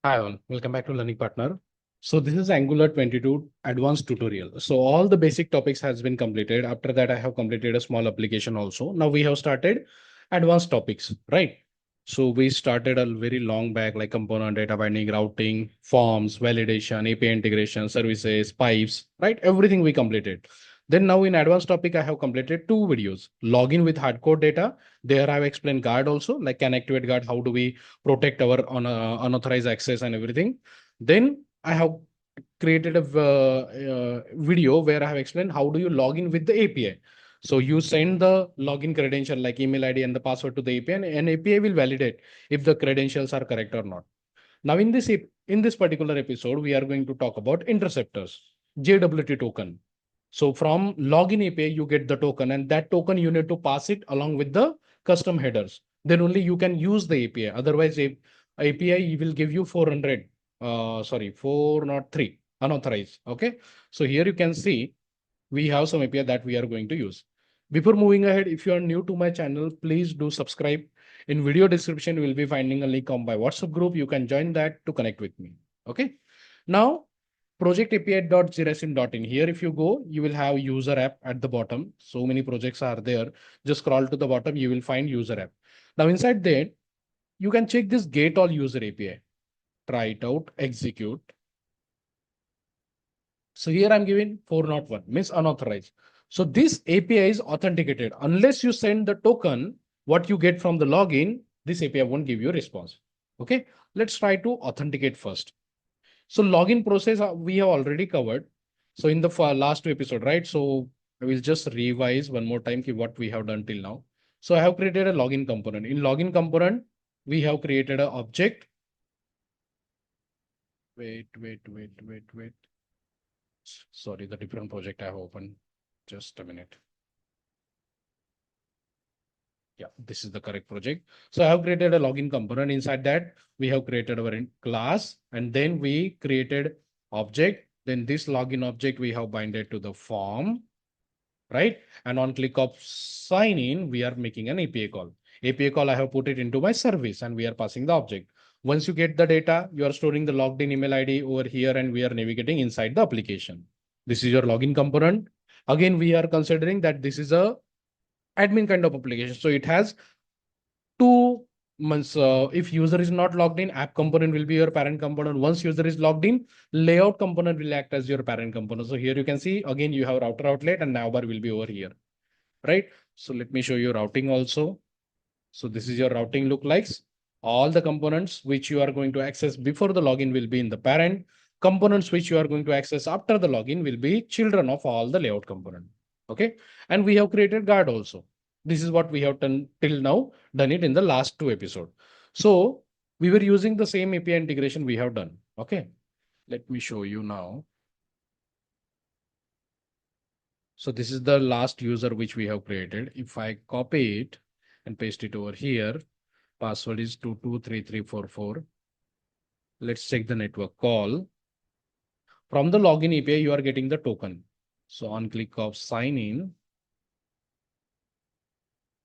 Hi all, welcome back to Learning Partner. So this is Angular 22 advanced tutorial. So all the basic topics has been completed. After that, I have completed a small application also. Now we have started advanced topics, right? So we started a very long back like component data binding, routing, forms, validation, API integration, services, pipes, right? Everything we completed. Then now in advanced topic, I have completed two videos. Login with hardcore data. There I have explained guard also, like can activate guard, how do we protect our unauthorized access and everything. Then I have created a video where I have explained how do you log in with the API. So you send the login credential like email ID and the password to the API, and API will validate if the credentials are correct or not. Now in this particular episode, we are going to talk about interceptors, JWT token. So from login API, you get the token, and that token you need to pass it along with the custom headers. Then only you can use the API. Otherwise, API will give you 400, 403 unauthorized. Okay. So here you can see we have some API that we are going to use. Before moving ahead, if you are new to my channel, please do subscribe. In video description, you will be finding a link on my WhatsApp group. You can join that to connect with me. Okay. Now, project api.jirasim.in. Here, if you go, you will have user app at the bottom. So many projects are there. Just scroll to the bottom, you will find user app. Now, inside that, you can check this get all user API. Try it out, execute. So here I'm giving 401, means unauthorized. So this API is authenticated. Unless you send the token, what you get from the login, this API won't give you a response. Okay, let's try to authenticate first. So login process we have already covered. So in the last two episode, right? So I will just revise one more time what we have done till now. So I have created a login component. In login component, we have created an object. Wait. Sorry, the different project I have opened. Just a minute. Yeah, this is the correct project. So I have created a login component. Inside that, we have created our class, and then we created object. Then this login object, we have binded to the form, right? And on click of sign in, we are making an API call. API call, I have put it into my service and we are passing the object. Once you get the data, you are storing the logged in email ID over here and we are navigating inside the application. This is your login component. Again, we are considering that this is a admin kind of application. So it has two months. If user is not logged in, app component will be your parent component. Once user is logged in, layout component will act as your parent component. So here you can see, again, you have router outlet and navbar will be over here, right? So let me show you routing also. So this is your routing look likes. All the components which you are going to access before the login will be in the parent. Components which you are going to access after the login will be children of all the layout component. Okay. And we have created guard also. This is what we have done till now, done it in the last two episodes. So we were using the same API integration we have done. Okay. Let me show you now. So this is the last user which we have created. If I copy it and paste it over here, password is 223344. Let's check the network call. From the login API, you are getting the token. So on click of sign in.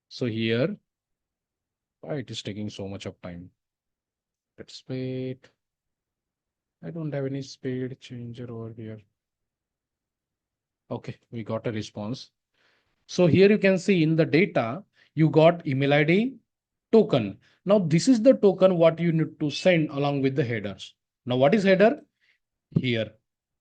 So here, why it is taking so much of time? Let's wait. I don't have any speed changer over here. Okay, we got a response. So here you can see in the data, you got email ID token. Now this is the token what you need to send along with the headers. Now what is header? Here.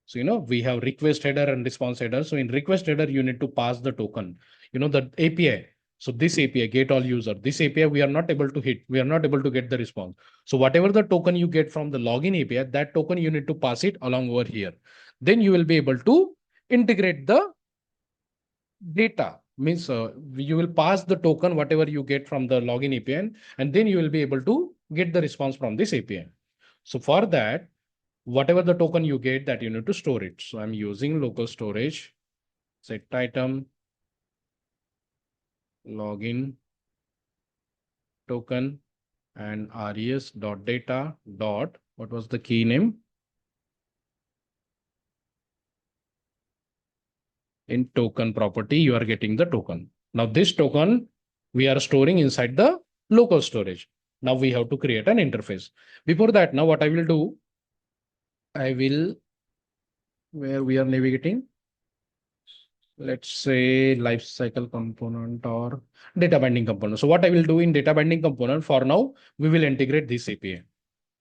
So, we have request header and response header. So in request header, you need to pass the token, the API. So this API, get all user, this API, we are not able to hit. We are not able to get the response. So whatever the token you get from the login API, that token you need to pass it along over here. Then you will be able to integrate the data. Means you will pass the token, whatever you get from the login API, and then you will be able to get the response from this API. So for that, whatever the token you get, that you need to store it. So I'm using local storage, set item, login token, and res.data dot, what was the key name? In token property, you are getting the token. Now this token, we are storing inside the local storage. Now we have to create an interface. Before that, now what I will do, I will, where we are navigating, let's say lifecycle component or data binding component. So what I will do in data binding component, for now, we will integrate this API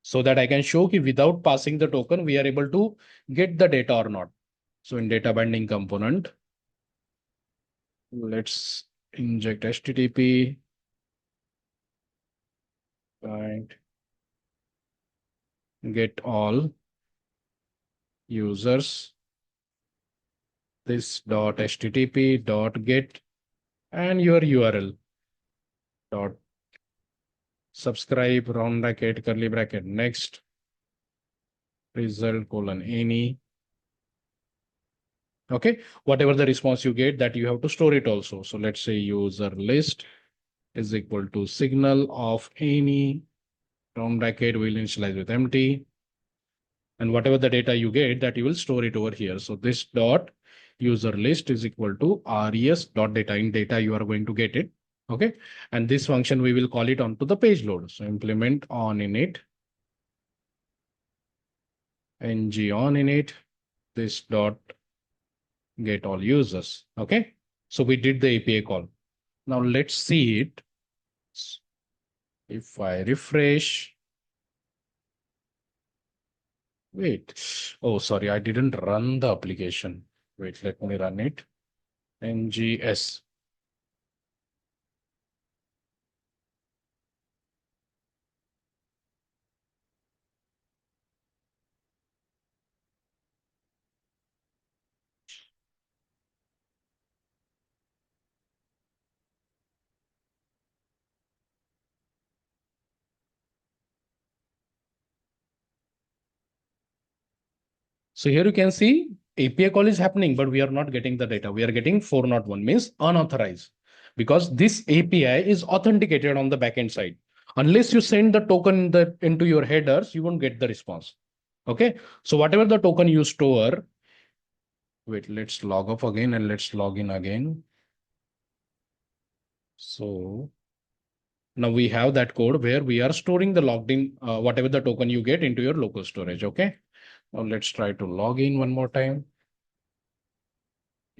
so that I can show that without passing the token, we are able to get the data or not. So in data binding component, let's inject HTTP, right? Get all users, this dot HTTP dot get, and your URL dot subscribe round bracket curly bracket next result colon any. Okay, whatever the response you get, that you have to store it also. So let's say user list is equal to signal of any round bracket will initialize with empty, and whatever the data you get, that you will store it over here. So this dot user list is equal to res dot data. In data you are going to get it. Okay, and this function we will call it onto the page load. So implement on init ng on init this dot get all users. Okay, so we did the API call. Now let's see it. If I refresh, wait, oh, sorry, I didn't run the application. Wait, let me run it. NGS. So here you can see API call is happening, but we are not getting the data. We are getting 401, means unauthorized, because this API is authenticated on the backend side. Unless you send the token into your headers, you won't get the response. Okay, so whatever the token you store, wait, let's log off again and let's log in again. So now we have that code where we are storing the logged in, whatever the token you get into your local storage. Okay, now let's try to log in one more time.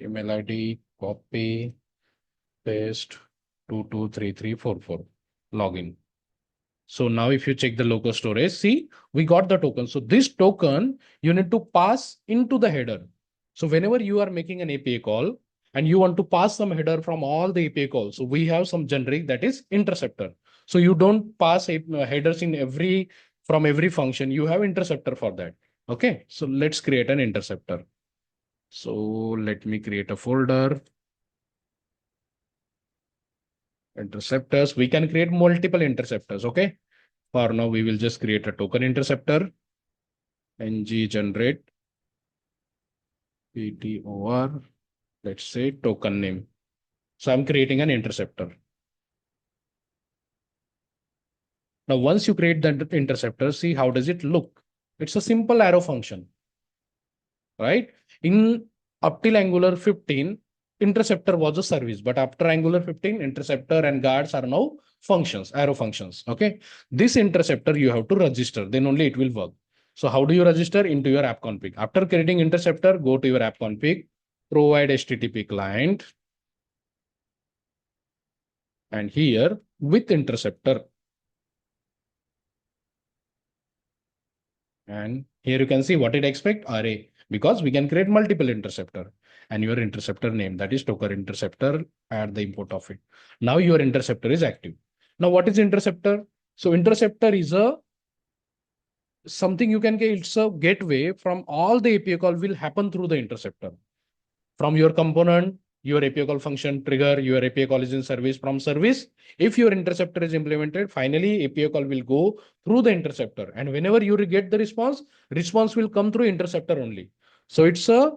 Email ID, copy, paste 223344, login. So now if you check the local storage, see, we got the token. So this token you need to pass into the header. So whenever you are making an API call and you want to pass some header from all the API calls, so we have some generic that is interceptor. So you don't pass headers in from every function. You have interceptor for that. Okay, so let's create an interceptor. So let me create a folder. Interceptors, we can create multiple interceptors. Okay, for now we will just create a token interceptor. Ng generate ptor, let's say token name. So I'm creating an interceptor. Now once you create the interceptor, see how does it look. It's a simple arrow function, right? In up till Angular 15, interceptor was a service, but after Angular 15, interceptor and guards are now functions, arrow functions. Okay, this interceptor you have to register, then only it will work. So how do you register? Into your app config. After creating interceptor, go to your app config, provide HTTP client, and here with interceptor. And here you can see what it expect array, because we can create multiple interceptor, and your interceptor name, that is token interceptor, add the import of it. Now your interceptor is active. Now what is interceptor? So interceptor is a something you can get. It's a gateway from all the API call will happen through the interceptor. From your component, your API call function trigger, your API call is in service. From service, if your interceptor is implemented, finally API call will go through the interceptor. And whenever you get the response will come through interceptor only. So it's a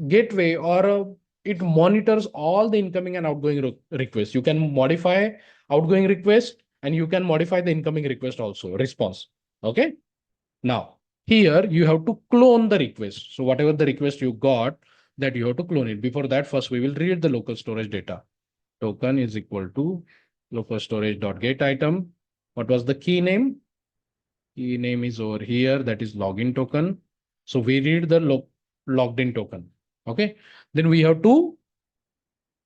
gateway, or it monitors all the incoming and outgoing requests. You can modify outgoing request and you can modify the incoming request also, response. Okay. Now, here you have to clone the request. So whatever the request you got, that you have to clone it. Before that, first we will read the local storage data. Token is equal to local storage dot get item. What was the key name? Key name is over here. That is login token. So we read the logged in token. Okay. Then we have to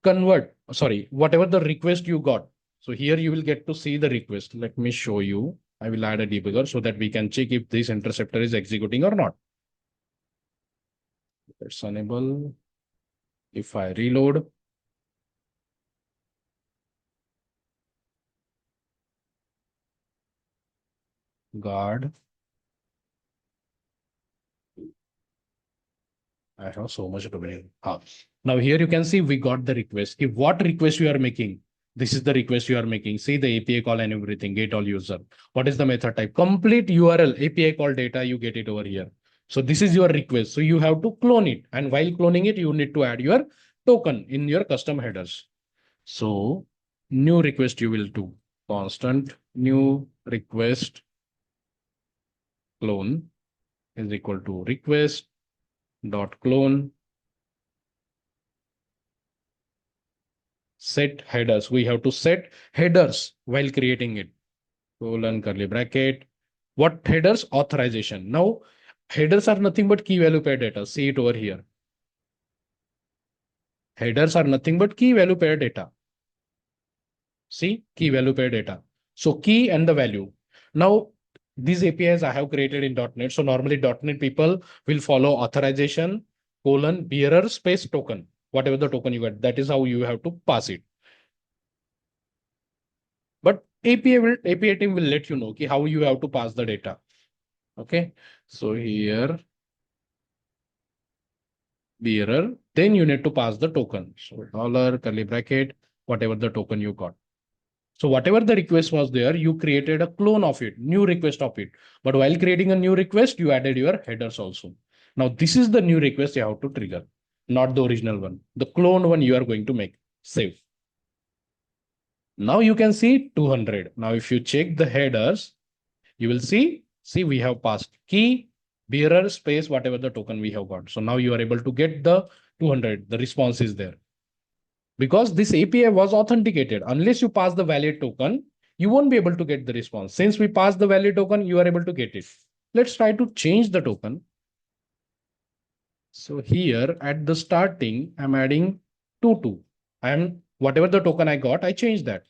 convert, sorry, whatever the request you got. So here you will get to see the request. Let me show you. I will add a debugger so that we can check if this interceptor is executing or not. Let's enable. If I reload, guard. I have so much to bring. Now here you can see we got the request. If what request you are making, this is the request you are making. See the API call and everything, get all user. What is the method type? Complete URL, API call data, you get it over here. So this is your request. So you have to clone it. And while cloning it, you need to add your token in your custom headers. So new request you will do. Constant new request clone is equal to request dot clone set headers. We have to set headers while creating it. Colon curly bracket. What headers? Authorization. Now headers are nothing but key value pair data. See it over here. Headers are nothing but key value pair data. See key value pair data. So key and the value. Now these APIs I have created in .NET. So normally .NET people will follow authorization colon bearer space token. Whatever the token you get, that is how you have to pass it. But API team will let you know how you have to pass the data. Okay. So here bearer, then you need to pass the token. So dollar curly bracket, whatever the token you got. So whatever the request was there, you created a clone of it, new request of it. But while creating a new request, you added your headers also. Now this is the new request you have to trigger, not the original one. The clone one you are going to make. Save. Now you can see 200. Now if you check the headers, you will see we have passed key, bearer, space, whatever the token we have got. So now you are able to get the 200. The response is there. Because this API was authenticated. Unless you pass the valid token, you won't be able to get the response. Since we passed the valid token, you are able to get it. Let's try to change the token. So here at the starting, I'm adding 2. And whatever the token I got, I changed that.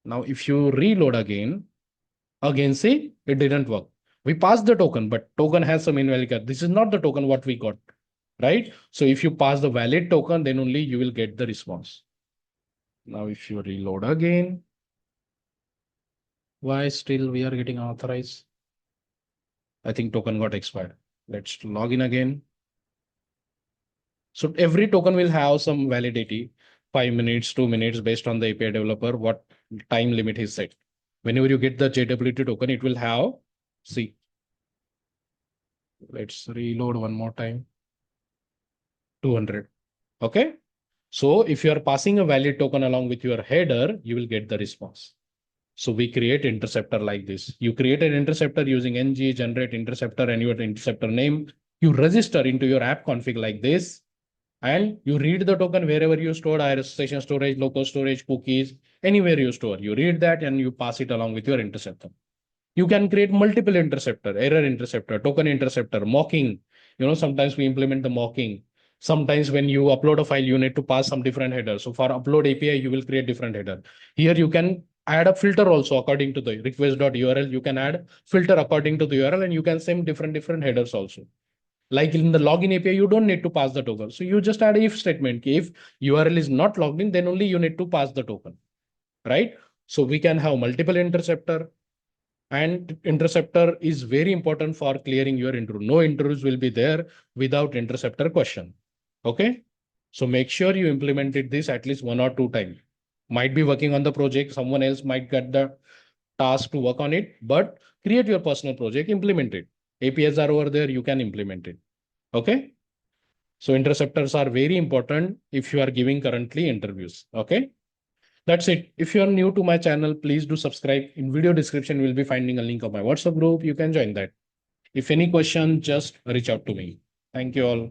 Now, if you reload again see, it didn't work. We passed the token, but token has some invalid. This is not the token what we got, right? So if you pass the valid token, then only you will get the response. Now, if you reload again, why still we are getting authorized? I think token got expired. Let's log in again. So every token will have some validity, 5 minutes, 2 minutes, based on the API developer, what time limit is set. Whenever you get the JWT token, it will have, see, let's reload one more time, 200. Okay. So if you are passing a valid token along with your header, you will get the response. So we create interceptor like this. You create an interceptor using ng generate interceptor and your interceptor name. You register into your app config like this. And you read the token wherever you stored, either session storage, local storage, cookies, anywhere you store. You read that and you pass it along with your interceptor. You can create multiple interceptor, error interceptor, token interceptor, mocking. Sometimes we implement the mocking. Sometimes when you upload a file, you need to pass some different header. So for upload API, you will create different header. Here you can add a filter also according to the request.url. You can add filter according to the URL and you can send different headers also. Like in the login API, you don't need to pass the token. So you just add if statement. If URL is not logged in, then only you need to pass the token, right? So we can have multiple interceptor, and interceptor is very important for clearing your intrude. No intrudes will be there without interceptor question. Okay. So make sure you implemented this at least 1 or 2 times. Might be working on the project. Someone else might get the task to work on it, but create your personal project, implement it. APIs are over there. You can implement it. Okay. So interceptors are very important if you are giving currently interviews. Okay. That's it. If you are new to my channel, please do subscribe. In video description, you will be finding a link of my WhatsApp group. You can join that. If any question, just reach out to me. Thank you all.